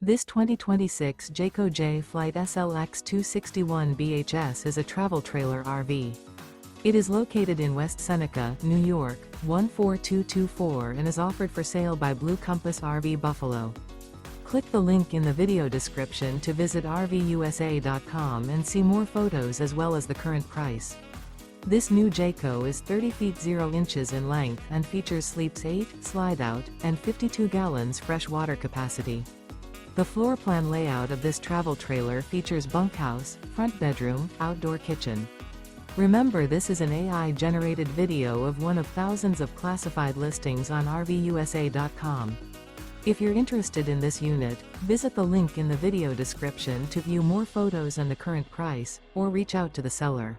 This 2026 Jayco Jay Flight SLX 261 BHS is a travel trailer RV. It is located in West Seneca, New York, 14224 and is offered for sale by Blue Compass RV Buffalo. Click the link in the video description to visit RVUSA.com and see more photos as well as the current price. This new Jayco is 30 feet 0 inches in length and features sleeps 8, Slideout, and 52 gallons fresh water capacity. The floor plan layout of this travel trailer features bunkhouse, front bedroom, outdoor kitchen. Remember, this is an AI-generated video of one of thousands of classified listings on RVUSA.com. If you're interested in this unit, visit the link in the video description to view more photos and the current price, or reach out to the seller.